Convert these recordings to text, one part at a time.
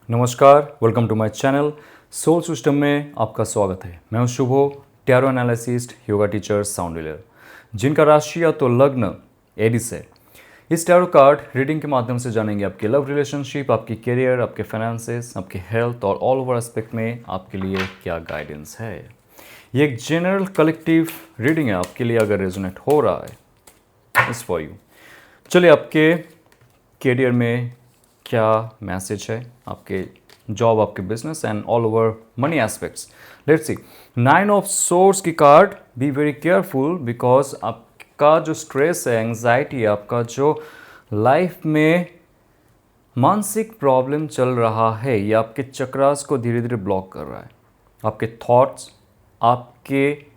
नमस्कार, welcome to my channel soul system में आपका स्वागत है। मैं हूं Shubho, tarot analyst, yoga teacher, sound healer, जिनका राशि या तो लग्न एडिस है। इस टैरो कार्ड रीडिंग के माध्यम से जानेंगे आपके लव रिलेशनशिप, आपकी करियर, आपके फाइनेंसेस, आपके हेल्थ और ऑल ओवर एस्पेक्ट में आपके लिए क्या गाइडेंस है। ये एक जनरल कलेक्टिव रीडिंग है, आपके लिए अगर रेजोनेट हो रहा है इट्स फॉर यू। चलिए, आपके करियर में क्या मैसेज है, आपके जॉब, आपके business and all over money aspects. Let's see. 9 of swords की card, be very careful because आपका जो स्ट्रेस है, एंजाइटी है, आपका जो लाइफ में मानसिक प्रॉब्लम चल रहा है, ये आपके चक्रास को धीरे धीरे ब्लॉक कर रहा है। आपके थॉट्स आपके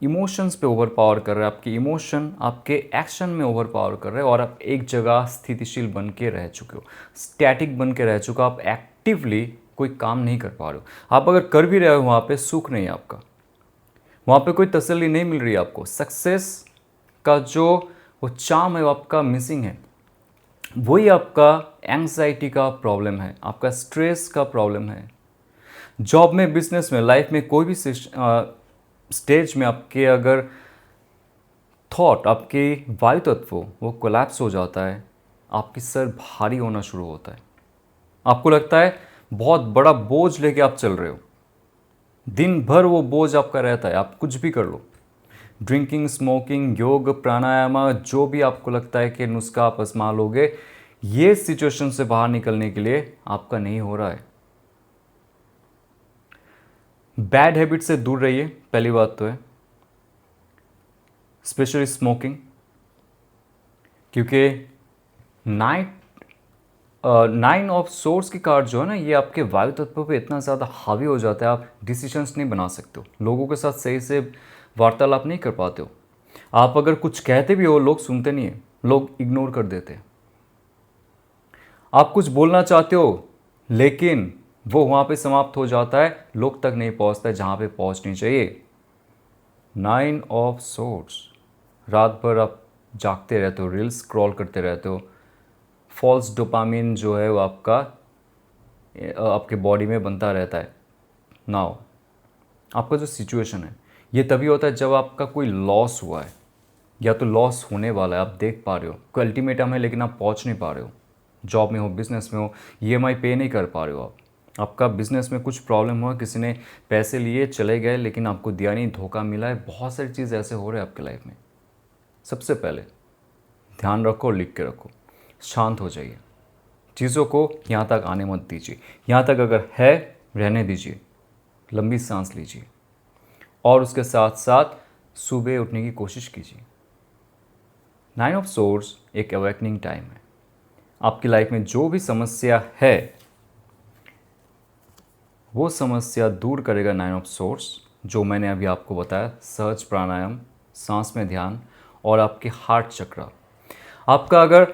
इमोशंस पे ओवर पावर कर रहे हैं, आपके इमोशन आपके एक्शन में ओवर पावर कर रहे हैं और आप एक जगह स्थितिशील बन के रह चुके हो, स्टैटिक बन के रह चुके हो। आप एक्टिवली कोई काम नहीं कर पा रहे हो। आप अगर कर भी रहे हो, वहाँ पे सुख नहीं है आपका, वहाँ पे कोई तसल्ली नहीं मिल रही है आपको। सक्सेस का जो वो चार्म है वो आपका मिसिंग है। वही आपका एंग्जाइटी का प्रॉब्लम है, आपका स्ट्रेस का प्रॉब्लम है। जॉब में, बिजनेस में, लाइफ में, कोई भी स्टेज में आपके अगर थॉट, आपके वायु तत्व वो कोलैप्स हो जाता है, आपकी सर भारी होना शुरू होता है। आपको लगता है बहुत बड़ा बोझ लेके आप चल रहे हो, दिन भर वो बोझ आपका रहता है। आप कुछ भी कर लो, ड्रिंकिंग, स्मोकिंग, योग, प्राणायाम, जो भी आपको लगता है कि नुस्खा आप आजमा लोगे, ये सिचुएशन से बाहर निकलने के लिए आपका नहीं हो रहा है। बैड हैबिट से दूर रहिए, पहली बात तो है, स्पेशली स्मोकिंग, क्योंकि नाइन ऑफ सोर्स की कार्ड जो है ना, ये आपके वायु तत्व पे इतना ज़्यादा हावी हो जाता है, आप डिसीजंस नहीं बना सकते हो, लोगों के साथ सही से वार्तालाप नहीं कर पाते हो। आप अगर कुछ कहते भी हो, लोग सुनते नहीं है, लोग इग्नोर कर देते हैं। आप कुछ बोलना चाहते हो लेकिन वो वहाँ पे समाप्त हो जाता है, लोग तक नहीं पहुँचता है जहाँ पे पहुँचनी चाहिए। 9 ऑफ सोर्स, रात भर आप जागते रहते हो, रील्स स्क्रॉल करते रहते हो, फॉल्स डोपामिन जो है वो आपके बॉडी में बनता रहता है। नाउ आपका जो सिचुएशन है ये तभी होता है जब आपका कोई लॉस हुआ है या तो लॉस होने वाला है, आप देख पा रहे हो, कोई अल्टीमेटम है लेकिन आप पहुंच नहीं पा रहे हो। जॉब में हो, बिजनेस में हो, ईएमआई पे नहीं कर पा रहे हो आपका बिजनेस में कुछ प्रॉब्लम हुआ, किसी ने पैसे लिए चले गए लेकिन आपको दिया नहीं, धोखा मिला है, बहुत सारी चीज़ ऐसे हो रहे हैं आपके लाइफ में। सबसे पहले ध्यान रखो और लिख के रखो, शांत हो जाइए, चीज़ों को यहाँ तक आने मत दीजिए। यहाँ तक अगर है, रहने दीजिए, लंबी सांस लीजिए और उसके साथ साथ सुबह उठने की कोशिश कीजिए। 9 ऑफ सोर्स एक अवेकनिंग टाइम है। आपकी लाइफ में जो भी समस्या है वो समस्या दूर करेगा 9 ऑफ सोर्स, जो मैंने अभी आपको बताया, सहज प्राणायाम, सांस में ध्यान और आपके हार्ट चक्र। आपका अगर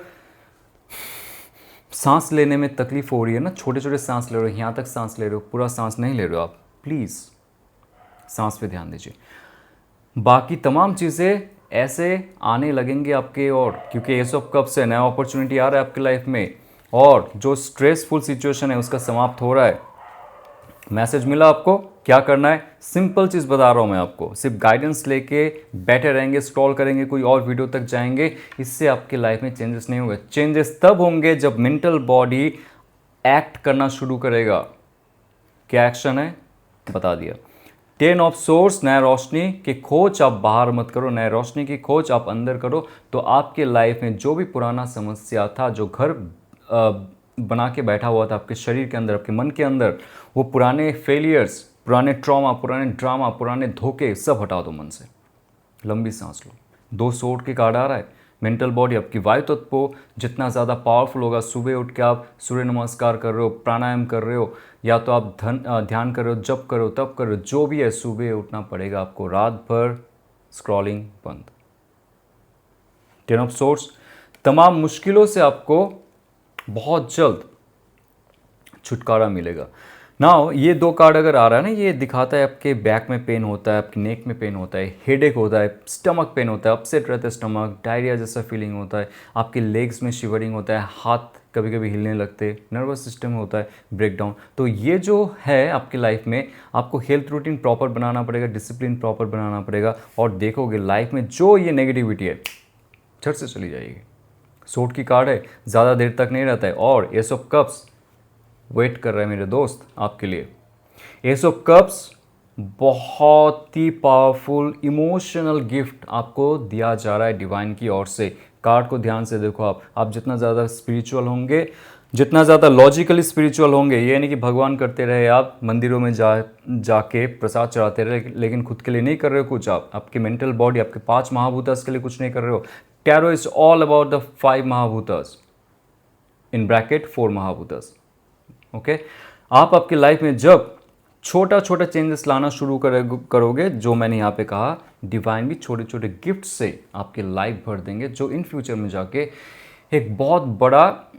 सांस लेने में तकलीफ हो रही है ना, छोटे छोटे सांस ले रहे हो, यहाँ तक सांस ले रहे हो, पूरा सांस नहीं ले रहे हो आप, प्लीज़ सांस पे ध्यान दीजिए। बाकी तमाम चीज़ें ऐसे आने लगेंगे आपके ओर, क्योंकि एस ऑफ कप्स है, नया अपॉर्चुनिटी आ रहा है आपकी लाइफ में और जो स्ट्रेसफुल सिचुएशन है उसका समाप्त हो रहा है। मैसेज मिला आपको, क्या करना है, सिंपल चीज़ बता रहा हूँ मैं आपको, सिर्फ गाइडेंस लेके बैठे रहेंगे, स्क्रॉल करेंगे, कोई और वीडियो तक जाएंगे, इससे आपके लाइफ में चेंजेस नहीं होंगे। चेंजेस तब होंगे जब मेंटल बॉडी एक्ट करना शुरू करेगा। क्या एक्शन है बता दिया। 10 ऑफ सोर्स, नया रोशनी की खोज आप बाहर मत करो, नए रोशनी की खोज आप अंदर करो, तो आपके लाइफ में जो भी पुराना समस्या था, जो घर बना के बैठा हुआ था आपके शरीर के अंदर, आपके मन के अंदर, वो पुराने फेलियर्स, पुराने ट्रॉमा, पुराने ड्रामा, पुराने धोखे सब हटा दो मन से। लंबी सांस लो। 2 सोर्ड के कार्ड आ रहा है। मेंटल बॉडी, आपकी वायु तत्व जितना ज़्यादा पावरफुल होगा, सुबह उठ के आप सूर्य नमस्कार कर रहे हो, प्राणायाम कर रहे हो, या तो आप ध्यान कर रहे हो, जप करो, तप करो, जो भी है, सुबह उठना पड़ेगा आपको। रात भर स्क्रॉलिंग बंद। 10 ऑफ सोर्स, तमाम मुश्किलों से आपको बहुत जल्द छुटकारा मिलेगा। नाउ ये 2 कार्ड अगर आ रहा है ना, ये दिखाता है आपके बैक में पेन होता है, आपके नेक में पेन होता है, हेडेक होता है, स्टमक पेन होता है, अपसेट रहता है स्टमक, डायरिया जैसा फीलिंग होता है, आपके लेग्स में शिवरिंग होता है, हाथ कभी कभी हिलने लगते, नर्वस सिस्टम में होता है ब्रेकडाउन। तो ये जो है आपकी लाइफ में, आपको हेल्थ रूटीन प्रॉपर बनाना पड़ेगा, डिसिप्लिन प्रॉपर बनाना पड़ेगा, और देखोगे लाइफ में जो ये नेगेटिविटी है झट से चली जाएगी। सोट की कार्ड है, ज़्यादा देर तक नहीं रहता है। और एस ऑफ कप्स वेट कर रहा है मेरे दोस्त आपके लिए। एस ऑफ कप्स बहुत ही पावरफुल इमोशनल गिफ्ट आपको दिया जा रहा है डिवाइन की ओर से। कार्ड को ध्यान से देखो आप जितना ज़्यादा स्पिरिचुअल होंगे, जितना ज़्यादा लॉजिकली स्पिरिचुअल होंगे, ये नहीं कि भगवान करते रहे आप मंदिरों में जाके प्रसाद चढ़ाते रहे लेकिन खुद के लिए नहीं कर रहे हो कुछ, आप आपके मेंटल बॉडी, आपके 5 महाभूतस के लिए कुछ नहीं कर रहे हो। Tarot is all about the 5 महाभूतस, इन ब्रैकेट 4 महाभूतस। ओके, आप आपकी लाइफ में जब छोटा छोटा चेंजेस लाना शुरू करोगे, जो मैंने यहाँ पे कहा, डिवाइन भी छोटे छोटे गिफ्ट से आपकी लाइफ भर देंगे, जो इन फ्यूचर में जाके एक बहुत बड़ा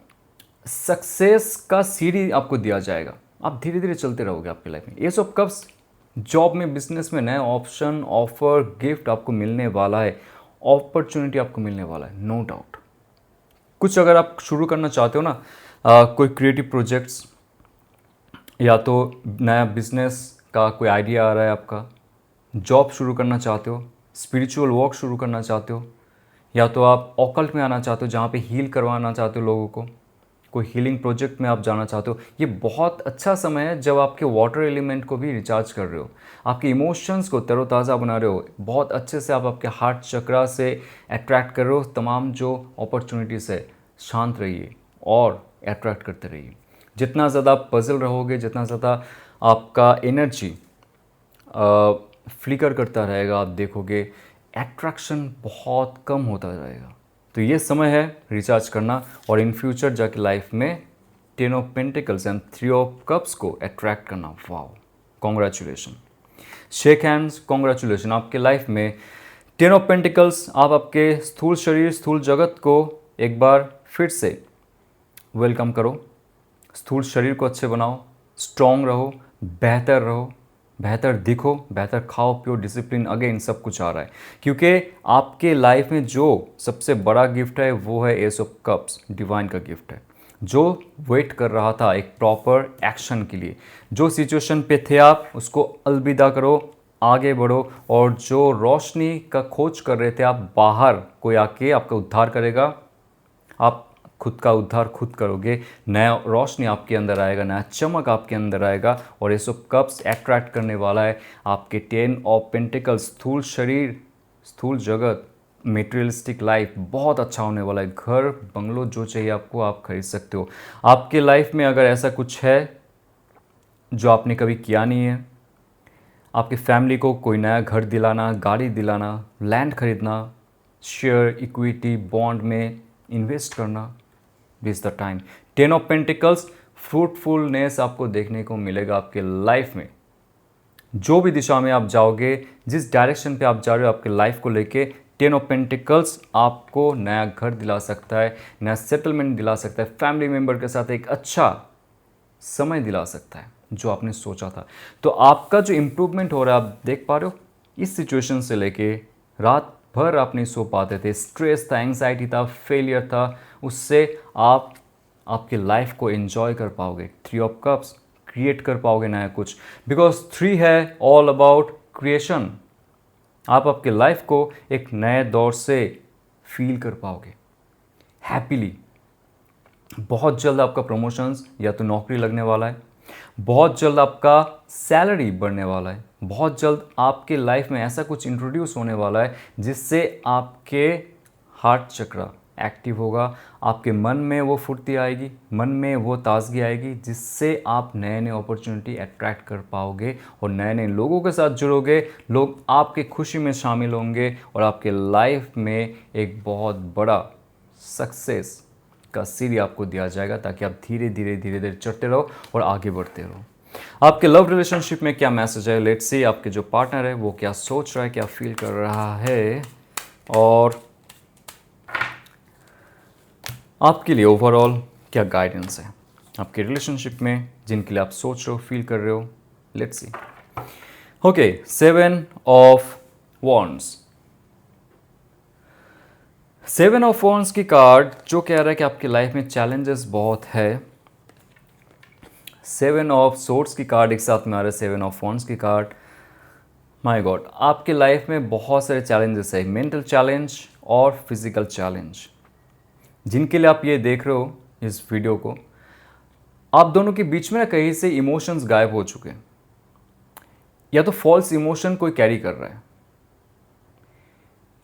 सक्सेस का सीढ़ी आपको दिया जाएगा। आप धीरे धीरे चलते रहोगे आपकी लाइफ में। एस ऑफ कप्स जॉब में, बिजनेस में नए ऑप्शन, ऑफर, गिफ्ट आपको मिलने वाला है, अपॉर्चुनिटी आपको मिलने वाला है, नो डाउट। कुछ अगर आप शुरू करना चाहते हो ना, कोई क्रिएटिव प्रोजेक्ट्स, या तो नया बिजनेस का कोई आइडिया आ रहा है आपका, जॉब शुरू करना चाहते हो, स्पिरिचुअल वर्क शुरू करना चाहते हो, या तो आप ऑकल्ट में आना चाहते हो जहाँ पे हील करवाना चाहते हो लोगों को, कोई हीलिंग प्रोजेक्ट में आप जाना चाहते हो, ये बहुत अच्छा समय है जब आपके वाटर एलिमेंट को भी रिचार्ज कर रहे हो, आपके इमोशंस को तरोताज़ा बना रहे हो, बहुत अच्छे से आप आपके हार्ट चक्रा से अट्रैक्ट कर रहे हो तमाम जो अपॉर्चुनिटीज़ है। शांत रहिए और अट्रैक्ट करते रहिए। जितना ज़्यादा आप पजल रहोगे, जितना ज़्यादा आपका एनर्जी फ्लिकर करता रहेगा, आप देखोगे एट्रैक्शन बहुत कम होता रहेगा। तो ये समय है रिचार्ज करना, और इन फ्यूचर जाके लाइफ में 10 of pentacles and 3 of cups को अट्रैक्ट करना। Wow, congratulation, shake hands, congratulation. आपके लाइफ में 10 ऑफ पेंटिकल्स, आप आपके स्थूल शरीर, स्थूल जगत को एक बार फिर से वेलकम करो। स्थूल शरीर को अच्छे बनाओ, स्ट्रॉन्ग रहो, बेहतर दिखो, बेहतर खाओ पियो, डिसिप्लिन, अगेन सब कुछ आ रहा है, क्योंकि आपके लाइफ में जो सबसे बड़ा गिफ्ट है वो है एस ऑफ कप्स, डिवाइन का गिफ्ट है, जो वेट कर रहा था एक प्रॉपर एक्शन के लिए। जो सिचुएशन पे थे आप, उसको अलविदा करो, आगे बढ़ो, और जो रोशनी का खोज कर रहे थे आप बाहर, कोई आके आपका उद्धार करेगा। आप खुद का उद्धार खुद करोगे, नया रोशनी आपके अंदर आएगा, नया चमक आपके अंदर आएगा, और ये सब कप्स अट्रैक्ट करने वाला है आपके 10 ऑफ पेंटिकल्स, स्थूल शरीर, स्थूल जगत, मेटेरियलिस्टिक लाइफ बहुत अच्छा होने वाला है। घर, बंगलो, जो चाहिए आपको आप खरीद सकते हो। आपके लाइफ में अगर ऐसा कुछ है जो आपने कभी किया नहीं है, आपकी फैमिली को कोई नया घर दिलाना, गाड़ी दिलाना, लैंड खरीदना, शेयर, इक्विटी, बॉन्ड में इन्वेस्ट करना, this the time. 10 of pentacles, fruitfulness आपको देखने को मिलेगा आपके लाइफ में। जो भी दिशा में आप जाओगे, जिस डायरेक्शन पे आप जा रहे हो आपके लाइफ को लेके, 10 ऑफ पेंटिकल्स आपको नया घर दिला सकता है, नया सेटलमेंट दिला सकता है, फैमिली मेंबर के साथ एक अच्छा समय दिला सकता है जो आपने सोचा था। तो आपका जो इम्प्रूवमेंट हो रहा है आप देख पा रहे हो। इस सिचुएशन से लेके रात भर आप नहीं सो पाते थे, स्ट्रेस था, एंग्जाइटी था, फेलियर था, उससे आप आपकी लाइफ को एंजॉय कर पाओगे। 3 ऑफ कप्स, क्रिएट कर पाओगे नया कुछ, बिकॉज 3 है ऑल अबाउट क्रिएशन। आप आपके लाइफ को एक नए दौर से फील कर पाओगे हैप्पीली। बहुत जल्द आपका प्रमोशंस या तो नौकरी लगने वाला है, बहुत जल्द आपका सैलरी बढ़ने वाला है, बहुत जल्द आपके लाइफ में ऐसा कुछ इंट्रोड्यूस होने वाला है जिससे आपके हार्ट चक्र एक्टिव होगा, आपके मन में वो फुर्ती आएगी, मन में वो ताजगी आएगी, जिससे आप नए नए अपॉर्चुनिटी अट्रैक्ट कर पाओगे और नए नए लोगों के साथ जुड़ोगे। लोग आपके खुशी में शामिल होंगे और आपके लाइफ में एक बहुत बड़ा सक्सेस का सीढ़ी आपको दिया जाएगा, ताकि आप धीरे धीरे चढ़ते रहो और आगे बढ़ते रहो। आपके लव रिलेशनशिप में क्या मैसेज है, लेट्स सी। आपके जो पार्टनर है वो क्या सोच रहा है, क्या फील कर रहा है, और आपके लिए ओवरऑल क्या गाइडेंस है। आपके रिलेशनशिप में जिनके लिए आप सोच रहे हो, फील कर रहे हो। Let's see. Okay, 7 of wands. 7 of wands की कार्ड जो कह रहा है कि आपकी लाइफ में चैलेंजेस बहुत है। 7 ऑफ सोर्ड्स की कार्ड एक साथ में आ रहा है, 7 ऑफ वॉन्ड्स की कार्ड। माय गॉड, आपके लाइफ में बहुत सारे चैलेंजेस है, मेंटल चैलेंज और फिजिकल चैलेंज। जिनके लिए आप ये देख रहे हो इस वीडियो को, आप दोनों के बीच में ना कहीं से इमोशंस गायब हो चुके हैं, या तो फॉल्स इमोशन कोई कैरी कर रहा है।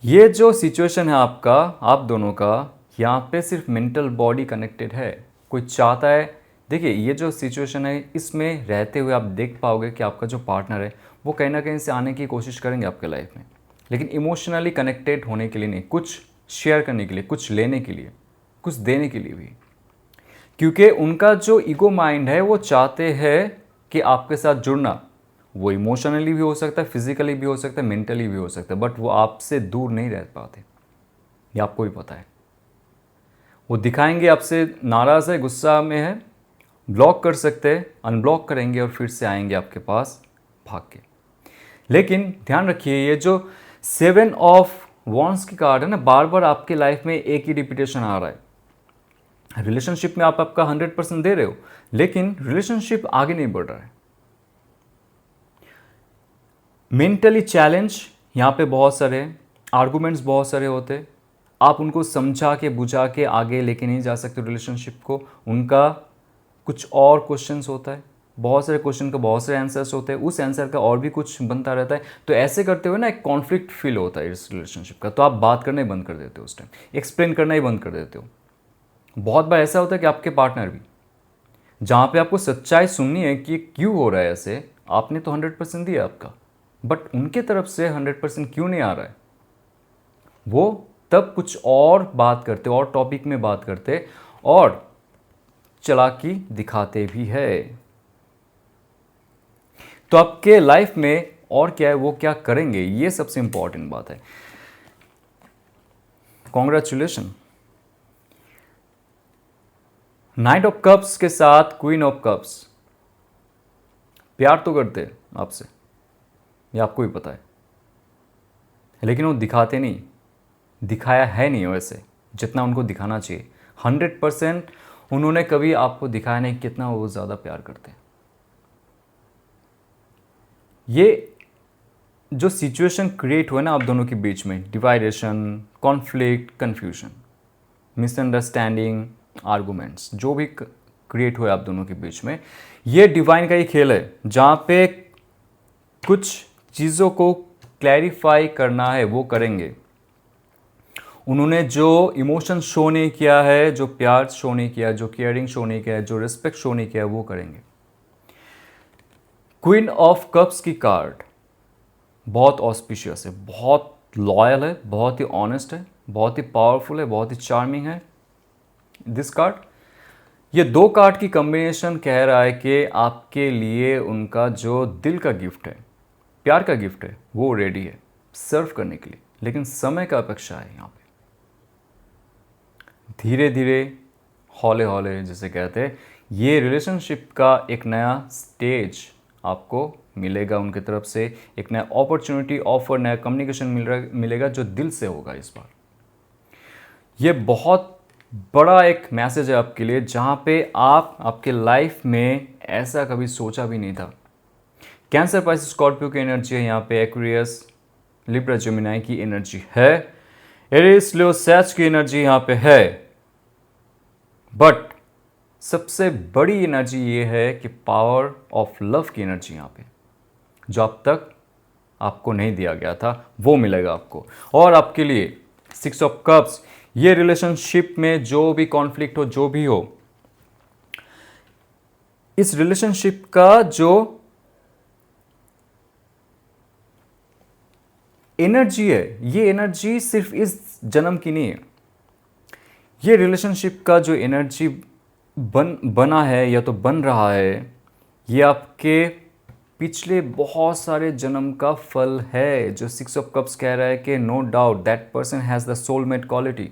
ये जो सिचुएशन है आपका, आप दोनों का, यहाँ पे सिर्फ मेंटल बॉडी कनेक्टेड है। कोई चाहता है, देखिए ये जो सिचुएशन है इसमें रहते हुए आप देख पाओगे कि आपका जो पार्टनर है वो कहीं ना कहीं से आने की कोशिश करेंगे आपके लाइफ में, लेकिन इमोशनली कनेक्टेड होने के लिए नहीं, कुछ शेयर करने के लिए, कुछ लेने के लिए, कुछ देने के लिए भी। क्योंकि उनका जो ईगो माइंड है वो चाहते हैं कि आपके साथ जुड़ना, वो इमोशनली भी हो सकता है, फिजिकली भी हो सकता है, मेंटली भी हो सकता है, बट वो आपसे दूर नहीं रह पाते, ये आपको भी पता है। वो दिखाएंगे आपसे नाराज़ है, गुस्सा में है, ब्लॉक कर सकते हैं, अनब्लॉक करेंगे और फिर से आएंगे आपके पास भाग के। लेकिन ध्यान रखिए, ये जो 7 ऑफ वॉन्ड्स की कार्ड है ना, बार बार आपके लाइफ में एक ही रिपीटेशन आ रहा है। रिलेशनशिप में आप आपका 100% दे रहे हो, लेकिन रिलेशनशिप आगे नहीं बढ़ रहा है। मेंटली चैलेंज यहाँ पे बहुत सारे, आर्गूमेंट्स बहुत सारे होते, आप उनको समझा के बुझा के आगे लेके नहीं जा सकते रिलेशनशिप को। उनका कुछ और क्वेश्चंस होता है, बहुत सारे क्वेश्चन का बहुत सारे आंसर्स होते हैं, उस आंसर का और भी कुछ बनता रहता है। तो ऐसे करते हुए ना एक कॉन्फ्लिक्ट फील होता है इस रिलेशनशिप का, तो आप बात करना ही बंद कर देते हो, उस टाइम एक्सप्लेन करना ही बंद कर देते हो। बहुत बार ऐसा होता है कि आपके पार्टनर भी, जहाँ पे आपको सच्चाई सुननी है कि क्यों हो रहा है ऐसे, आपने तो 100% दिया आपका, बट उनके तरफ से 100% क्यों नहीं आ रहा है, वो तब कुछ और बात करते, और टॉपिक में बात करते, और चालाकी दिखाते भी है। तो आपके लाइफ में और क्या है, वो क्या करेंगे, ये सबसे इंपॉर्टेंट बात है। कॉन्ग्रेचुलेशन। नाइट ऑफ कप्स के साथ क्वीन ऑफ कप्स। प्यार तो करते हैं आपसे, ये आपको भी पता है, लेकिन वो दिखाते नहीं, दिखाया है नहीं वैसे जितना उनको दिखाना चाहिए। 100% उन्होंने कभी आपको दिखाया नहीं कितना वो ज़्यादा प्यार करते हैं। ये जो सिचुएशन क्रिएट हुआ ना आप दोनों के बीच में, डिवाइडेशन, कॉन्फ्लिक्ट, कन्फ्यूजन, मिसअंडरस्टैंडिंग, आर्गूमेंट्स, जो भी क्रिएट हुआ आप दोनों के बीच में, ये डिवाइन का ही खेल है, जहाँ पे कुछ चीज़ों को क्लैरिफाई करना है वो करेंगे। उन्होंने जो इमोशन शो नहीं किया है, जो प्यार शो नहीं किया, जो केयरिंग शो नहीं किया है, जो रिस्पेक्ट शो नहीं किया है, वो करेंगे। क्वीन ऑफ कप्स की कार्ड बहुत ऑस्पिशियस है, बहुत लॉयल है, बहुत ही ऑनेस्ट है, बहुत ही पावरफुल है, बहुत ही चार्मिंग है दिस कार्ड। ये दो कार्ड की कॉम्बिनेशन कह रहा है कि आपके लिए उनका जो दिल का गिफ्ट है, प्यार का गिफ्ट है, वो रेडी है सर्व करने के लिए, लेकिन समय का अपेक्षा है यहाँ पे। धीरे धीरे, हौले हौले जिसे कहते हैं, ये रिलेशनशिप का एक नया स्टेज आपको मिलेगा उनकी तरफ से, एक नया अपॉर्चुनिटी, ऑफर, नया कम्युनिकेशन मिलेगा जो दिल से होगा इस बार। ये बहुत बड़ा एक मैसेज है आपके लिए, जहाँ पे आप आपके लाइफ में ऐसा कभी सोचा भी नहीं था। कैंसर, पाइसेस, स्कॉर्पियो की एनर्जी है यहाँ पे, एक्वेरियस, लिब्रा, जेमिनी की एनर्जी है, एरीज, लियो, सैज की एनर्जी यहाँ पे है। बट सबसे बड़ी एनर्जी ये है कि पावर ऑफ लव की एनर्जी यहाँ पे, जो अब तक आपको नहीं दिया गया था वो मिलेगा आपको। और आपके लिए 6 ऑफ कप्स, ये रिलेशनशिप में जो भी कॉन्फ्लिक्ट हो, जो भी हो, इस रिलेशनशिप का जो एनर्जी है, ये एनर्जी सिर्फ इस जन्म की नहीं है। ये रिलेशनशिप का जो एनर्जी बना है या तो बन रहा है, ये आपके पिछले बहुत सारे जन्म का फल है, जो 6 ऑफ कप्स कह रहा है कि no doubt that person has the soulmate quality.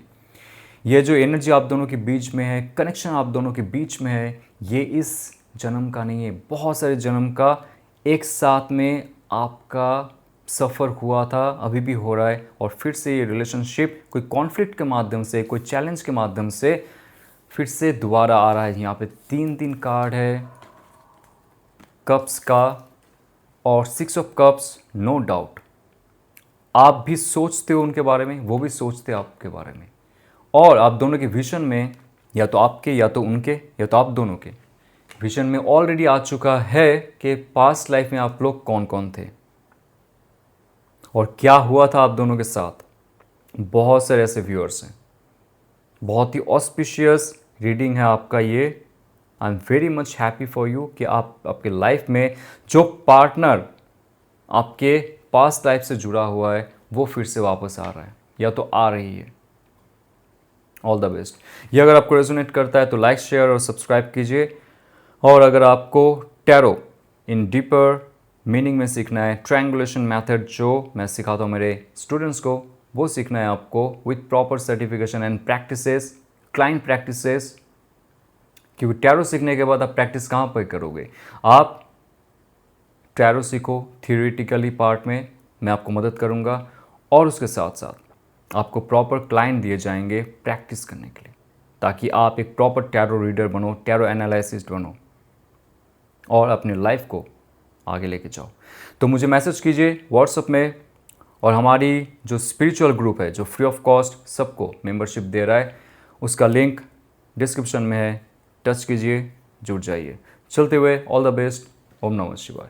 ये जो एनर्जी आप दोनों के बीच में है, कनेक्शन आप दोनों के बीच में है, ये इस जन्म का नहीं है, बहुत सारे जन्म का एक साथ में आपका सफ़र हुआ था, अभी भी हो रहा है, और फिर से ये रिलेशनशिप कोई कॉन्फ्लिक्ट के माध्यम से, कोई चैलेंज के माध्यम से फिर से दोबारा आ रहा है। यहाँ पे 3 कार्ड है कप्स का और 6 ऑफ कप्स। नो डाउट आप भी सोचते हो उनके बारे में, वो भी सोचते हैं आपके बारे में, और आप दोनों के विजन में, या तो आपके या तो उनके या तो आप दोनों के विजन में ऑलरेडी आ चुका है कि पास्ट लाइफ में आप लोग कौन कौन थे और क्या हुआ था आप दोनों के साथ। बहुत सारे ऐसे व्यूअर्स हैं, बहुत ही ऑस्पिशियस रीडिंग है आपका ये। I am very much happy for you कि आप आपके लाइफ में जो पार्टनर आपके पास्ट लाइफ से जुड़ा हुआ है वो फिर से वापस आ रहा है या तो आ रही है। All the best. ये अगर आपको रेजोनेट करता है तो लाइक, शेयर और सब्सक्राइब कीजिए। और अगर आपको टैरो इन डीपर मीनिंग में सीखना है, ट्रायंगुलेशन मेथड जो मैं सिखाता हूँ मेरे स्टूडेंट्स को, वो सीखना है आपको with proper certification and practices, client practices. क्योंकि टैरो सीखने के बाद आप प्रैक्टिस कहाँ पर करोगे? आप टैरो सीखो थियोरेटिकली पार्ट में, मैं आपको मदद करूँगा, और उसके साथ साथ आपको प्रॉपर क्लाइंट दिए जाएंगे प्रैक्टिस करने के लिए, ताकि आप एक प्रॉपर टैरो रीडर बनो, टैरो एनालिसिस्ट बनो और अपनी लाइफ को आगे लेके जाओ। तो मुझे मैसेज कीजिए व्हाट्सएप में, और हमारी जो स्पिरिचुअल ग्रुप है जो फ्री ऑफ कॉस्ट सबको मेंबरशिप दे रहा है, उसका लिंक डिस्क्रिप्शन में है, टच कीजिए, जुड़ जाइए। चलते हुए ऑल द बेस्ट। ओम नमः शिवाय।